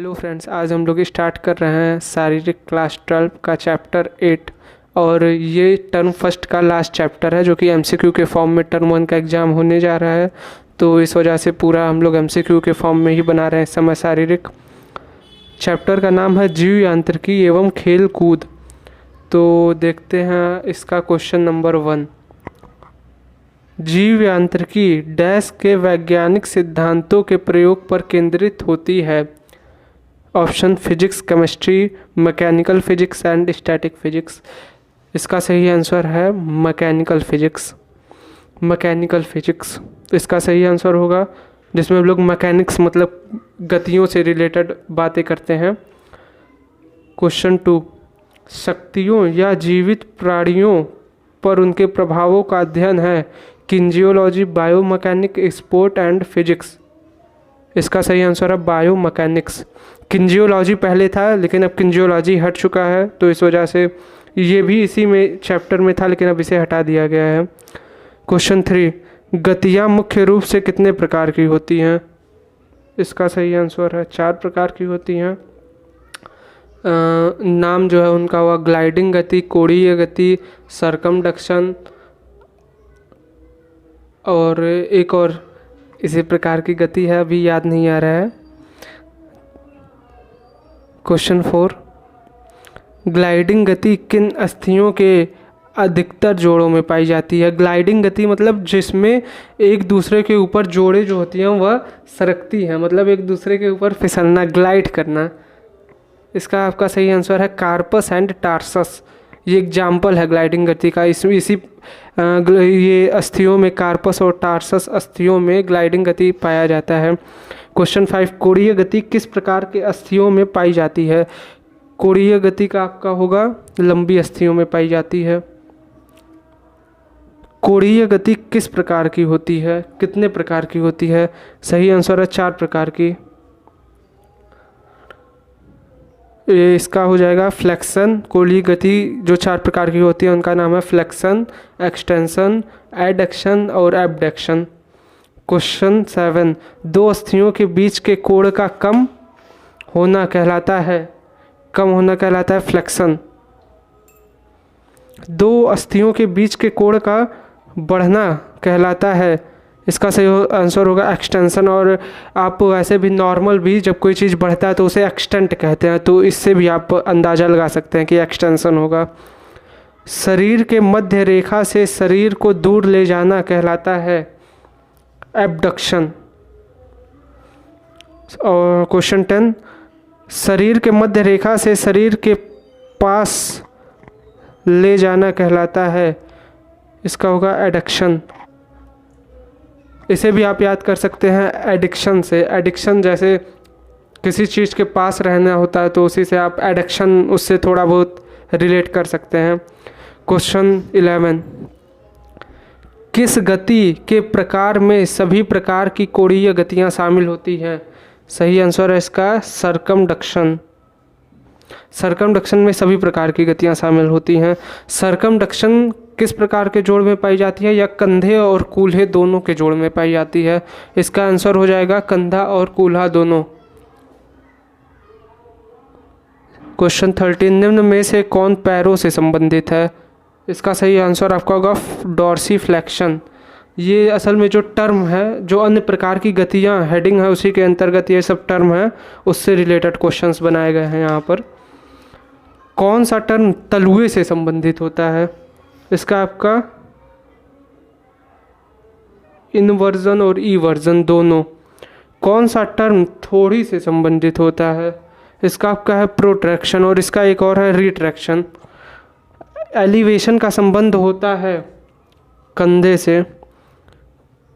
Hello friends, आज हम लोग स्टार्ट कर रहे हैं शारीरिक क्लास 12 का चैप्टर 8। और ये टर्म फर्स्ट का लास्ट चैप्टर है जो कि एमसीक्यू के फॉर्म में टर्म 1 का एग्ज़ाम होने जा रहा है। तो इस वजह से पूरा हम लोग एमसीक्यू के फॉर्म में ही बना रहे हैं इस समय। शारीरिक चैप्टर का नाम है जीव यांत्रिकी एवं खेल कूद। तो देखते हैं इसका क्वेश्चन नंबर 1। जीव यांत्रिकी डैश के वैज्ञानिक सिद्धांतों के प्रयोग पर केंद्रित होती है। Option physics, chemistry, mechanical physics and static physics. इसका सही आंसर है मैकेनिकल फिजिक्स। मैकेनिकल फिजिक्स इसका सही आंसर होगा, जिसमें हम लोग मैकेनिक्स मतलब गतियों से रिलेटेड बातें करते हैं। क्वेश्चन 2। शक्तियों या जीवित प्राणियों पर उनके प्रभावों का अध्ययन है। किंजियोलॉजी, बायोमैकेनिक, स्पोर्ट एंड फिजिक्स। इसका सही आंसर है बायोमैकेनिक्स। किंजियोलॉजी पहले था लेकिन अब किंजियोलॉजी हट चुका है, तो इस वजह से ये भी इसी में चैप्टर में था लेकिन अब इसे हटा दिया गया है। क्वेश्चन 3। गतियाँ मुख्य रूप से कितने प्रकार की होती हैं। इसका सही आंसर है 4 प्रकार की होती हैं। नाम जो है उनका हुआ ग्लाइडिंग गति, कोणीय गति, सरकमडक्शन और एक और इसी प्रकार की गति है, अभी याद नहीं आ रहा है। क्वेश्चन 4। ग्लाइडिंग गति किन अस्थियों के अधिकतर जोड़ों में पाई जाती है। ग्लाइडिंग गति मतलब जिसमें एक दूसरे के ऊपर जोड़े जो होती हैं वह सरकती हैं, मतलब एक दूसरे के ऊपर फिसलना, ग्लाइड करना। इसका आपका सही आंसर है कार्पस एंड टार्सस। ये एग्जाम्पल है ग्लाइडिंग गति का। इसी ये अस्थियों में, कार्पस और टार्सस अस्थियों में ग्लाइडिंग गति पाया जाता है। क्वेश्चन 5। कोणीय गति किस प्रकार के अस्थियों में पाई जाती है। कोणीय गति का आपका होगा लंबी अस्थियों में पाई जाती है। कोणीय गति किस प्रकार की होती है, कितने प्रकार की होती है। सही आंसर है 4 प्रकार की। ये इसका हो जाएगा फ्लेक्शन। कोणीय गति जो 4 प्रकार की होती है उनका नाम है फ्लेक्शन, एक्सटेंशन, एडक्शन और एबडक्शन। क्वेश्चन 7। दो अस्थियों के बीच के कोण का कम होना कहलाता है। कम होना कहलाता है फ्लेक्शन। दो अस्थियों के बीच के कोण का बढ़ना कहलाता है। इसका सही आंसर होगा एक्सटेंशन। और आप वैसे भी नॉर्मल भी जब कोई चीज़ बढ़ता है तो उसे एक्सटेंट कहते हैं, तो इससे भी आप अंदाज़ा लगा सकते हैं कि एक्सटेंशन होगा। शरीर के मध्य रेखा से शरीर को दूर ले जाना कहलाता है एबडक्शन। और क्वेश्चन 10। शरीर के मध्य रेखा से शरीर के पास ले जाना कहलाता है। इसका होगा एडक्शन। इसे भी आप याद कर सकते हैं एडिक्शन से। एडिक्शन जैसे किसी चीज़ के पास रहना होता है तो उसी से आप एडिक्शन उससे थोड़ा बहुत रिलेट कर सकते हैं। क्वेश्चन 11। किस गति के प्रकार में सभी प्रकार की कोणीय गतियाँ शामिल होती हैं। सही आंसर है इसका सरकमडक्शन। सरकमडक्शन में सभी प्रकार की गतियाँ शामिल होती हैं। सरकमडक्शन किस प्रकार के जोड़ में पाई जाती है, या कंधे और कूल्हे दोनों के जोड़ में पाई जाती है। इसका आंसर हो जाएगा कंधा और कूल्हा दोनों। क्वेश्चन 13। निम्न में से कौन पैरों से संबंधित है। इसका सही आंसर आपका होगा डॉर्सीफ्लेक्शन। ये असल में जो टर्म है, जो अन्य प्रकार की गतियाँ हेडिंग है उसी के अंतर्गत ये सब टर्म है, उससे रिलेटेड क्वेश्चंस बनाए गए हैं यहाँ पर। कौन सा टर्म तलुए से संबंधित होता है। इसका आपका इनवर्जन और ईवर्जन दोनों। कौन सा टर्म थोड़ी से संबंधित होता है। इसका आपका है प्रोट्रैक्शन और इसका एक और है रिट्रैक्शन। एलिवेशन का संबंध होता है कंधे से।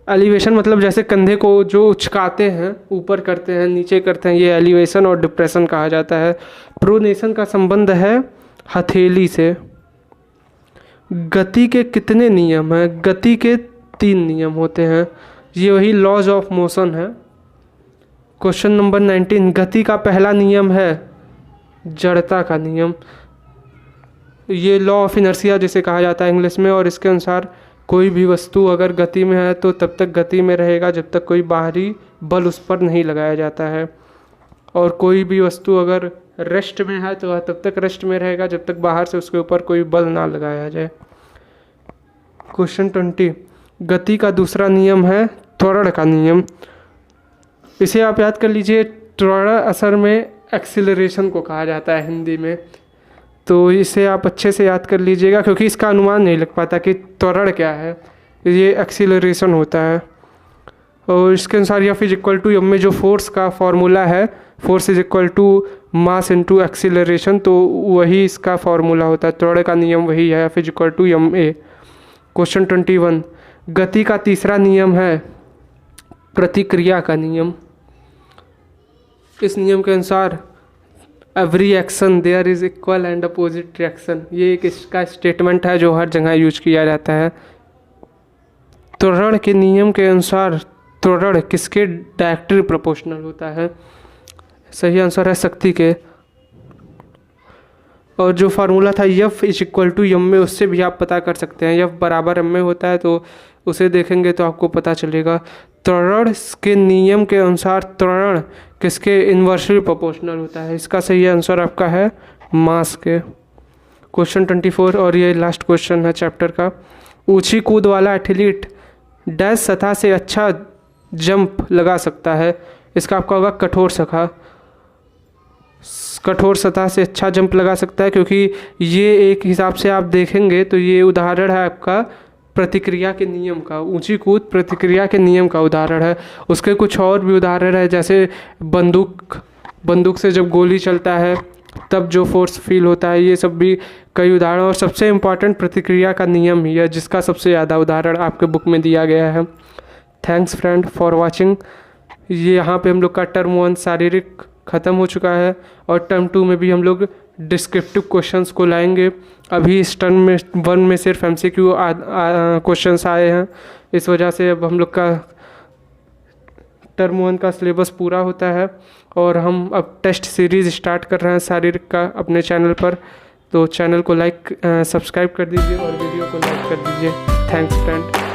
एलिवेशन मतलब जैसे कंधे को जो उचकाते हैं, ऊपर करते हैं, नीचे करते हैं, ये एलिवेशन और डिप्रेशन कहा जाता है। प्रोनेशन का संबंध है हथेली से। गति के कितने नियम हैं। गति के 3 नियम होते हैं, ये वही लॉज ऑफ मोशन है। Question number 19। गति का पहला नियम है जड़ता का नियम। ये लॉ ऑफ इनर्शिया जिसे कहा जाता है इंग्लिश में, और इसके अनुसार कोई भी वस्तु अगर गति में है तो तब तक गति में रहेगा जब तक कोई बाहरी बल उस पर नहीं लगाया जाता है। और कोई भी वस्तु अगर रेस्ट में है तो वह तब तक रेस्ट में रहेगा जब तक बाहर से उसके ऊपर कोई बल ना लगाया जाए। क्वेश्चन 20, गति का दूसरा नियम है त्वरण का नियम। इसे आप याद कर लीजिए। त्वरण असल में एक्सीलरेशन को कहा जाता है हिंदी में, तो इसे आप अच्छे से याद कर लीजिएगा क्योंकि इसका अनुमान नहीं लग पाता कि त्वरण क्या है, ये एक्सीलरेशन होता है। और इसके अनुसार F is equal to M में जो फोर्स का फॉर्मूला है, force is equal to mass into acceleration, तो वही इसका फॉर्मूला होता है। त्वरण का नियम वही है, F is equal to M A. Question 21, गति का तीसरा नियम है प्रतिक्रिया का नियम। इस नियम के अनुसार every action there is equal and opposite reaction, ये एक इसका स्टेटमेंट है जो हर जगह यूज किया जाता है। त्वरण के नियम के अनुसार त्वरण किसके डायरेक्टली प्रोपोर्शनल होता है? सही आंसर है शक्ति के। और जो फार्मूला था F is equal to M में, उससे भी आप पता कर सकते हैं। एफ बराबर एम में होता है, तो उसे देखेंगे तो आपको पता चलेगा। त्वरण के नियम के अनुसार त्वरण किसके इन्वर्सली प्रोपोर्शनल होता है? इसका सही आंसर आपका है मास के। क्वेश्चन 24 और ये लास्ट क्वेश्चन है चैप्टर का। ऊंची कूद वाला एथलीट डैश सतह से अच्छा जंप लगा सकता है। इसका आपका होगा कठोर सतह। कठोर सतह से अच्छा जंप लगा सकता है, क्योंकि ये एक हिसाब से आप देखेंगे तो ये उदाहरण है आपका प्रतिक्रिया के नियम का। ऊंची कूद प्रतिक्रिया के नियम का उदाहरण है। उसके कुछ और भी उदाहरण है, जैसे बंदूक से जब गोली चलता है तब जो फोर्स फील होता है, ये सब भी कई उदाहरण। और सबसे इम्पॉर्टेंट प्रतिक्रिया का नियम ही है, जिसका सबसे ज़्यादा उदाहरण आपके बुक में दिया गया है। Thanks friend for watching. ये यहाँ पे हम लोग का टर्म 1 शारीरिक ख़त्म हो चुका है, और टर्म 2 में भी हम लोग डिस्क्रिप्टिव क्वेश्चंस को लाएंगे। अभी इस टर्म में 1 में सिर्फ MCQ क्वेश्चंस आए हैं, इस वजह से अब हम लोग का टर्म 1 का सिलेबस पूरा होता है। और हम अब टेस्ट सीरीज़ स्टार्ट कर रहे हैं शारीरिक का अपने चैनल पर, तो चैनल को सब्सक्राइब कर दीजिए और वीडियो को लाइक कर दीजिए। Thanks friend.